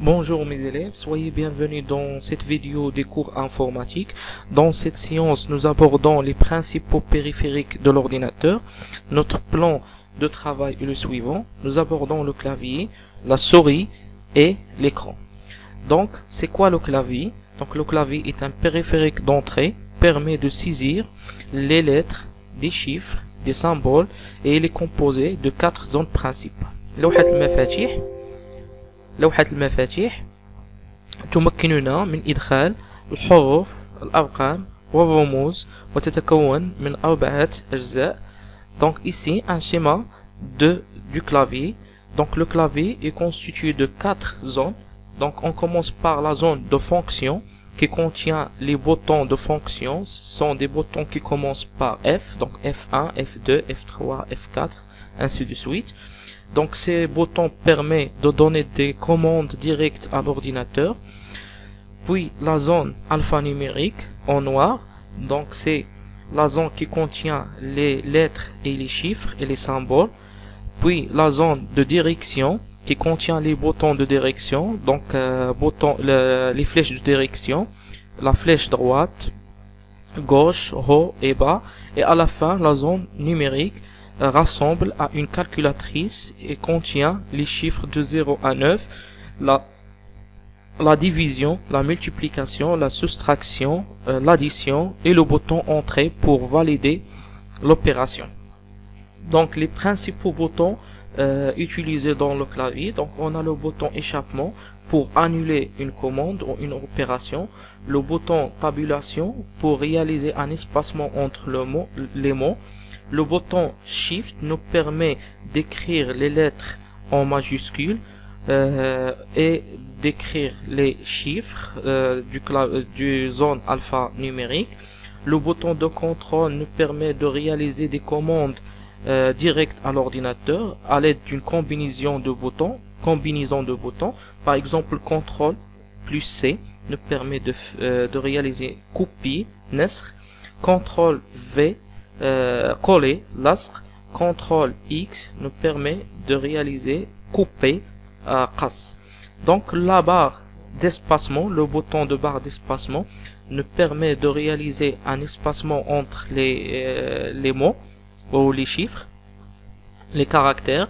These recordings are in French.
Bonjour mes élèves, soyez bienvenus dans cette vidéo des cours informatiques. Dans cette séance, nous abordons les principaux périphériques de l'ordinateur. Notre plan de travail est le suivant. Nous abordons le clavier, la souris et l'écran. Donc, c'est quoi le clavier? Donc, le clavier est un périphérique d'entrée, permet de saisir les lettres, des chiffres, des symboles et il est composé de 4 zones principales. لوحة المفاتيح تمكننا من إدخال الحروف الأرقام والرموز وتتكون من 4 أجزاء. Donc ici un schéma du clavier. Donc le clavier est constitué de 4 zones. Donc on commence par la zone de fonction qui contient les boutons de fonction. Ce sont des boutons qui commencent par F, donc F1, F2, F3, F4, ainsi de suite. Donc ces boutons permettent de donner des commandes directes à l'ordinateur. Puis la zone alphanumérique en noir, donc c'est la zone qui contient les lettres et les chiffres et les symboles. Puis la zone de direction qui contient les boutons de direction, donc les flèches de direction, la flèche droite, gauche, haut et bas. Et à la fin, la zone numérique rassemble à une calculatrice et contient les chiffres de 0 à 9, la division, la multiplication, la soustraction, l'addition et le bouton entrée pour valider l'opération. Donc les principaux boutons utilisés dans le clavier, donc on a le bouton échappement pour annuler une commande ou une opération, le bouton tabulation pour réaliser un espacement entre les mots. Le bouton Shift nous permet d'écrire les lettres en majuscules et d'écrire les chiffres du zone alphanumérique. Le bouton de contrôle nous permet de réaliser des commandes directes à l'ordinateur à l'aide d'une combinaison de boutons. Par exemple, CTRL plus C nous permet de réaliser copie, nesr, CTRL V coller, lastre, CTRL X nous permet de réaliser couper, qas. Donc la barre d'espacement, le bouton de barre d'espacement nous permet de réaliser un espacement entre les mots ou les chiffres, les caractères.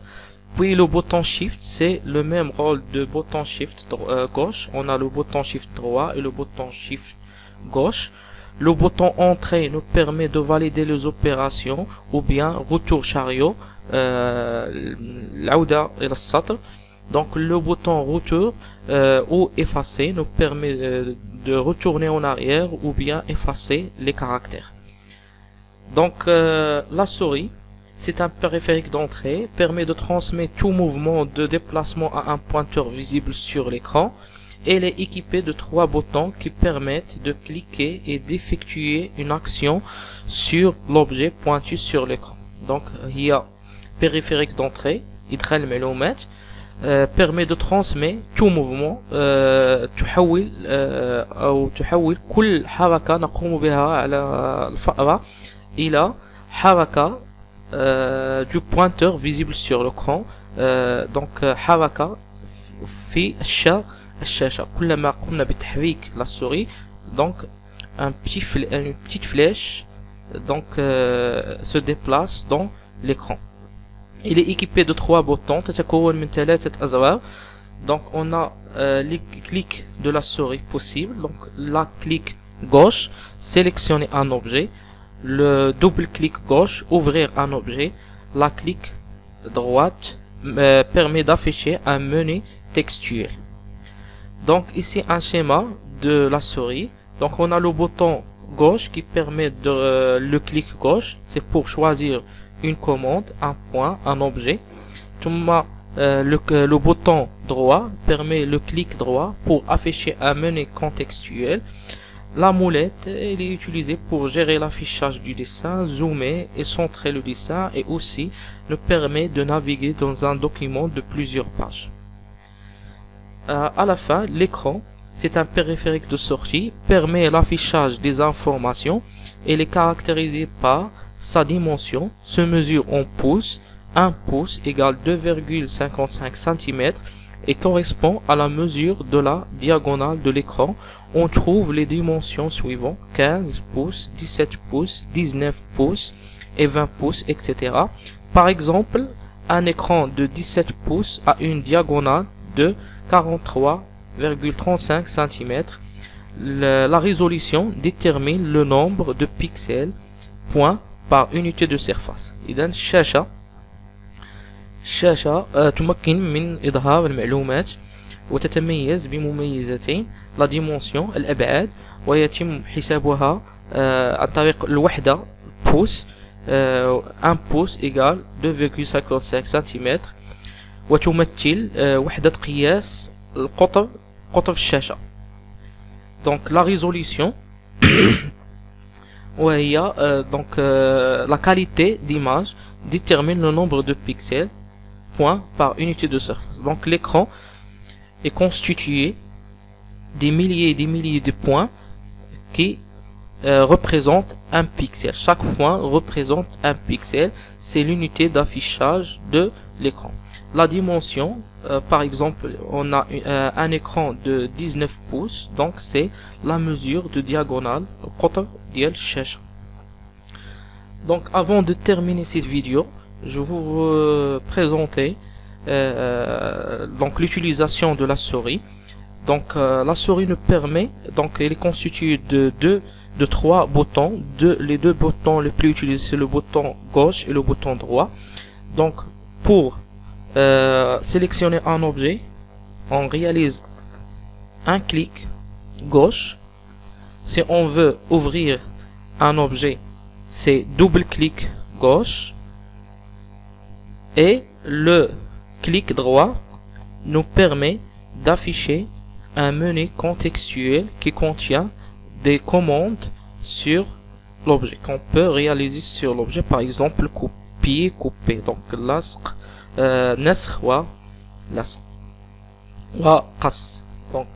Puis le bouton Shift, c'est le même rôle de bouton Shift gauche. On a le bouton Shift droit et le bouton Shift gauche. Le bouton entrée nous permet de valider les opérations ou bien retour chariot, l'auda et le satr. Donc le bouton retour ou effacer nous permet de retourner en arrière ou bien effacer les caractères. Donc la souris, c'est un périphérique d'entrée, permet de transmettre tout mouvement de déplacement à un pointeur visible sur l'écran. Elle est équipée de 3 boutons qui permettent de cliquer et d'effectuer une action sur l'objet pointu sur l'écran. Donc, il y a périphérique d'entrée, إدخال المعلومات, permet de transmettre tout mouvement, تحول كل حركة نقوم بها على الفأرة إلى حركة du pointeur visible sur l'écran. Donc حركة في الشاشة كلما قمنا بتحريك la souris, donc une petite flèche donc se déplace dans l'écran. Il est équipé de 3 boutons تتكون من 3 أزرار. Donc on a les clics de la souris possibles. Donc la clic gauche, sélectionner un objet, le double clic gauche, ouvrir un objet, la clic droite permet d'afficher un menu textuel. Donc ici un schéma de la souris. Donc on a le bouton gauche qui permet de le clic gauche, c'est pour choisir une commande, un point, un objet. Le bouton droit permet le clic droit pour afficher un menu contextuel. La moulette, elle est utilisée pour gérer l'affichage du dessin, zoomer et centrer le dessin, et aussi nous permet de naviguer dans un document de plusieurs pages. À la fin, l'écran, c'est un périphérique de sortie, permet l'affichage des informations et est caractérisé par sa dimension, se mesure en pouces. 1 pouce égale 2,55 cm et correspond à la mesure de la diagonale de l'écran. On trouve les dimensions suivantes: 15 pouces, 17 pouces, 19 pouces et 20 pouces, etc. Par exemple, un écran de 17 pouces a une diagonale de 43,35 cm. La résolution détermine le nombre de pixels points par unité de surface. إذا الشاشة تمكن من إظهار المعلومات وتتميز بمميزتين: لا ديمونسيون الأبعاد، ويتم حسابها عن طريق الوحدة بوس. 1 pouce égale 2,55 cm، وتمثل وحدة قياس قطر الشاشة. Donc la résolution وهي la qualité d'image détermine le nombre de pixels points par unité de surface. Donc l'écran est constitué des milliers et des milliers de points qui représentent un pixel. Chaque point représente un pixel, c'est l'unité d'affichage de l'écran. La dimension, par exemple, on a un écran de 19 pouces, donc c'est la mesure de diagonale قطر ديال الشاشة. Donc avant de terminer cette vidéo, je vais vous présenter donc l'utilisation de la souris. Donc la souris nous permet, donc elle est constituée de 3 boutons. Les deux boutons les plus utilisés, c'est le bouton gauche et le bouton droit. Donc pour sélectionner un objet, on réalise un clic gauche. Si on veut ouvrir un objet, c'est double clic gauche, et le clic droit nous permet d'afficher un menu contextuel qui contient des commandes sur l'objet qu'on peut réaliser sur l'objet. Par exemple, copier, couper. Donc لصق, نسخ ولصق وقص. Donc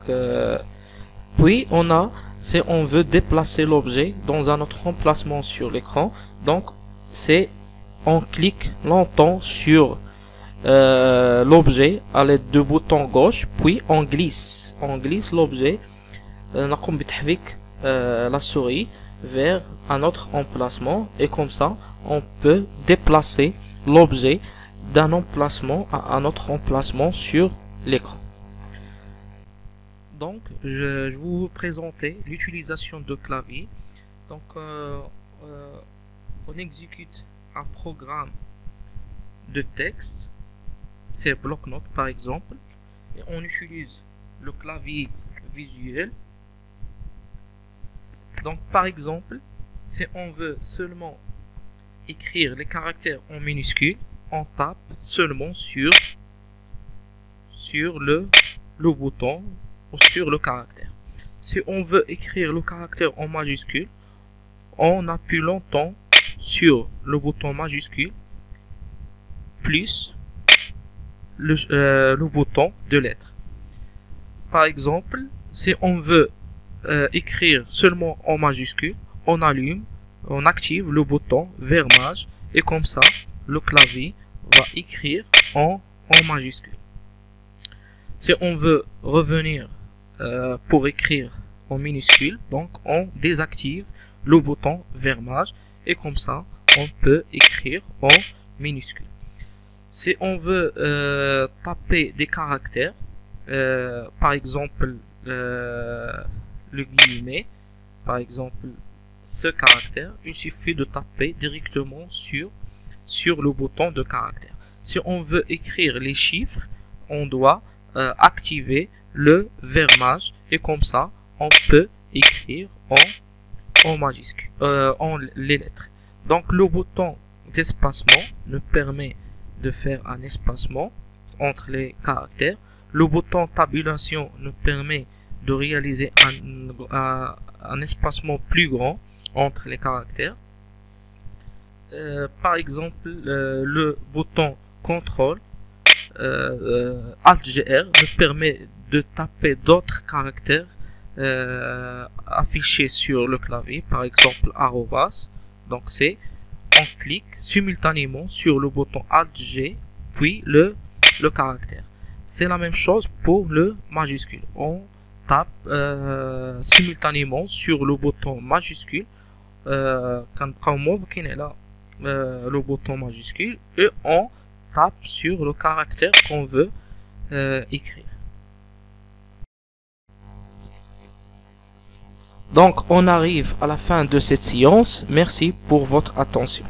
puis on a, si on veut déplacer l'objet dans un autre emplacement sur l'écran, donc c'est on clique longtemps sur l'objet à l'aide du bouton gauche, puis on glisse l'objet, نقوم بتحريك la souris vers un autre emplacement, et comme ça on peut déplacer l'objet d'un emplacement à un autre emplacement sur l'écran. Donc je vais vous présenter l'utilisation de clavier. Donc on exécute un programme de texte, c'est bloc-notes par exemple, et on utilise le clavier visuel. Donc par exemple, si on veut seulement écrire les caractères en minuscules, on tape seulement sur le bouton ou sur le caractère. Si on veut écrire le caractère en majuscule, on appuie longtemps sur le bouton majuscule plus le bouton de lettres. Par exemple, si on veut écrire seulement en majuscule, on active le bouton vermage, et comme ça le clavier va écrire en majuscule. Si on veut revenir pour écrire en minuscule, donc on désactive le bouton vermage, et comme ça on peut écrire en minuscule. Si on veut taper des caractères, par exemple le guillemet, par exemple ce caractère, il suffit de taper directement sur le bouton de caractère. Si on veut écrire les chiffres, on doit activer le vermage, et comme ça on peut écrire en majuscule, en les lettres. Donc le bouton d'espacement nous permet de faire un espacement entre les caractères. Le bouton tabulation nous permet de réaliser un espacement plus grand entre les caractères. Par exemple, le bouton contrôle Alt-GR nous permet de taper d'autres caractères affichés sur le clavier, par exemple arrobas. Donc c'est on clique simultanément sur le bouton Alt-G puis le caractère. C'est la même chose pour le majuscule. On tape simultanément sur le bouton majuscule le bouton majuscule et on tape sur le caractère qu'on veut écrire. Donc on arrive à la fin de cette séance. Merci pour votre attention.